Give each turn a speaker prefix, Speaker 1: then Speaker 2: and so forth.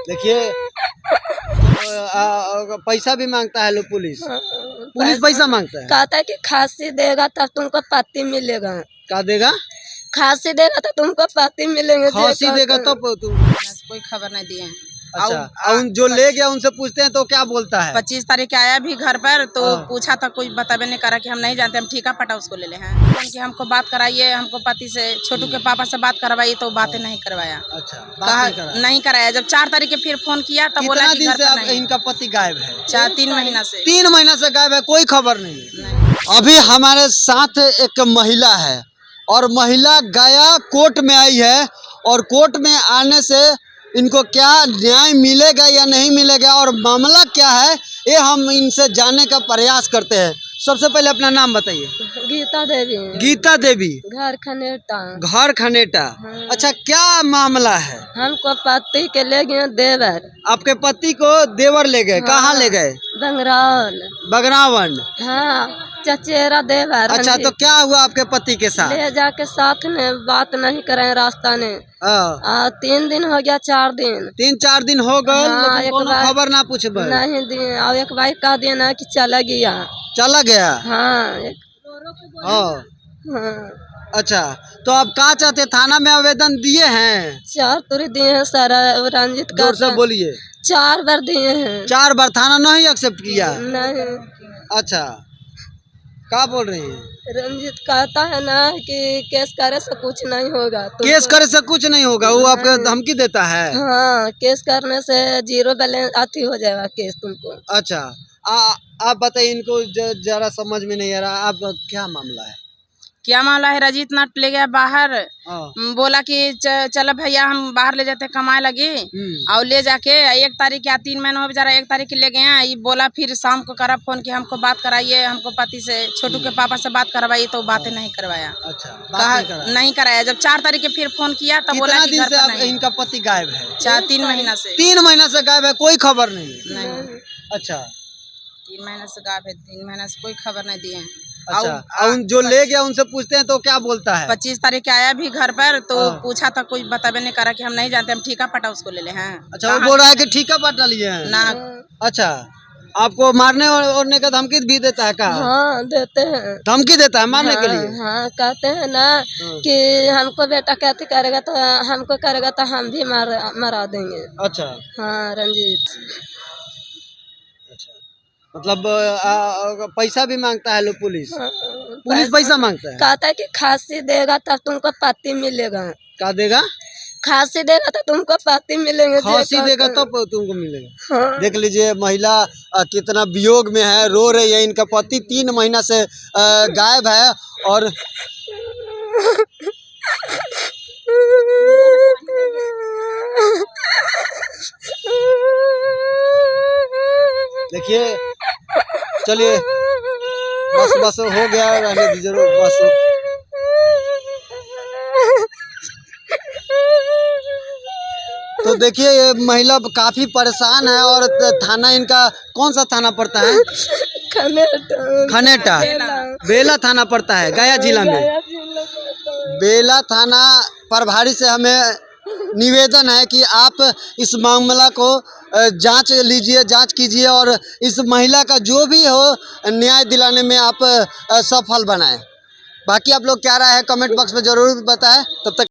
Speaker 1: देखिए पैसा भी मांगता है लोग पुलिस पैसा मांगता है।
Speaker 2: कहता है कि खांसी देगा तब तुमको पत्ती मिलेगा।
Speaker 1: क्या देगा?
Speaker 2: खांसी देगा तो तुमको पत्ती मिलेंगे।
Speaker 1: खांसी देगा तब तुम।
Speaker 3: कोई खबर नहीं दिए।
Speaker 1: अच्छा, और जो ले गया उनसे पूछते हैं तो क्या बोलता है?
Speaker 3: 25 तारीख के आया भी घर पर तो पूछा था, कोई बताबे नहीं करा कि हम नहीं जानते, हम ठीका पटा उसको ले हैं कि हमको बात कराइए, हमको पति से छोटू के पापा से बात करवाइए तो बातें नहीं करवाया।
Speaker 1: अच्छा,
Speaker 3: कहा नहीं कराया। जब 4 तारीख के फिर फोन किया तब बोला कि घर पर नहीं।
Speaker 1: इनका पति गायब है?
Speaker 3: 3 महीना से।
Speaker 1: 3 महीना से गायब है, कोई खबर नहीं। अभी हमारे साथ एक महिला है और महिला गया कोर्ट में आई है और कोर्ट में आने से इनको क्या न्याय मिलेगा या नहीं मिलेगा और मामला क्या है ये हम इनसे जानने का प्रयास करते हैं। सबसे पहले अपना नाम बताइए।
Speaker 2: गीता देवी।
Speaker 1: गीता देवी,
Speaker 2: घर खनेटा।
Speaker 1: घर खनेटा। अच्छा, क्या मामला है?
Speaker 2: हमको पति के ले गए देवर।
Speaker 1: आपके पति को देवर ले गए? कहाँ ले गए?
Speaker 2: बंगरौल।
Speaker 1: बगरावन।
Speaker 2: हाँ, चचेरा देवर।
Speaker 1: अच्छा, तो क्या हुआ आपके पति के साथ?
Speaker 2: ले जाके साथ में बात नहीं करे रास्ता ने। 3 दिन हो गया, 4 दिन।
Speaker 1: 3-4 दिन हो गए।
Speaker 2: हाँ,
Speaker 1: लेकिन कोनो खबर ना पूछबे?
Speaker 2: नहीं दिए। और एक भाई कह दिया ना कि चला गया।
Speaker 1: चला गया?
Speaker 2: हाँ।
Speaker 1: हाँ। अच्छा, तो आप क्या चाहते? थाना में आवेदन दिए हैं?
Speaker 2: 4 तुरी दिए हैं सर। रंजित का
Speaker 1: जोर से बोलिए।
Speaker 2: 4 बार दिए हैं।
Speaker 1: 4 बार थाना नहीं एक्सेप्ट किया?
Speaker 2: नहीं।
Speaker 1: अच्छा, क्या बोल रही हैं?
Speaker 2: रंजित कहता है ना कि केस करे से कुछ नहीं होगा।
Speaker 1: केस करे से कुछ नहीं होगा, वो आपको धमकी देता है?
Speaker 2: हाँ, केस करने से 0 बैलेंस अति हो जाएगा केस तुमको।
Speaker 1: अच्छा, आप बताइए, इनको जरा समझ में नहीं आ रहा, आप क्या मामला है?
Speaker 3: क्या मामला है? रजीत नाथ ले गया बाहर। बोला कि चलो भैया हम बाहर ले जाते कमाए लगी। और ले जाके 1 तारीख या 3 महीने हो बेचारा, 1 तारीख ले गए हैं। ये बोला फिर शाम को करा फोन कि हमको बात कराइए, हमको पति से छोटू के पापा से बात करवाइए तो बातें नहीं करवाया।
Speaker 1: अच्छा,
Speaker 3: कहा नहीं कराया। जब 4 तारीख के फिर फोन किया तब बोला कि घर पर नहीं।
Speaker 1: इनका पति गायब है?
Speaker 3: 3 महीना से।
Speaker 1: 3 महीना से गायब है, कोई खबर नहीं। अच्छा,
Speaker 3: 3 महीने से गायब है। 3 महीने से कोई खबर नहीं दिए।
Speaker 1: अच्छा, और जो ले गया उनसे पूछते हैं तो क्या बोलता है?
Speaker 3: 25 तारीख के आया भी घर पर तो पूछा था, कोई बताबे नहीं करा कि हम नहीं जानते, हम ठीका पटा उसको ले हैं।
Speaker 1: अच्छा, वो बोल रहा है कि ठीका पटा लिए हैं
Speaker 3: ना।
Speaker 1: अच्छा, आपको मारने और का धमकी भी देता है? क्या?
Speaker 2: हाँ, देते हैं।
Speaker 1: धमकी देता है मारने के लिए?
Speaker 2: हाँ, कहते हैं ना कि हमको बेटा कहते करेगा तो हमको करेगा तो हम भी मरा देंगे।
Speaker 1: अच्छा।
Speaker 2: हाँ, रंजीत।
Speaker 1: मतलब पैसा भी मांगता है लोग पुलिस पैसा मांगता है।
Speaker 2: कहता है कि खांसी देगा तब तुमको पत्ती मिलेगा।
Speaker 1: क्या देगा?
Speaker 2: खांसी देगा तो तुमको पत्ती मिलेंगे।
Speaker 1: खांसी देगा तब तुमको मिलेगा।
Speaker 2: हाँ।
Speaker 1: देख लीजिए, महिला कितना वियोग में है, रो रही है। इनका पति 3 महीना से गायब है और देखिए, चलिए बस हो गया, रहने दीजिए, बस। तो देखिए, ये महिला काफी परेशान है और थाना इनका कौन सा थाना पड़ता है? खनेटा। बेला थाना पड़ता है गया जिला में। बेला थाना प्रभारी से हमें निवेदन है कि आप इस मामला को जांच लीजिए, जांच कीजिए और इस महिला का जो भी हो न्याय दिलाने में आप सफल बनाएं। बाकी आप लोग क्या राय है कमेंट बॉक्स में जरूर बताएं। तब तक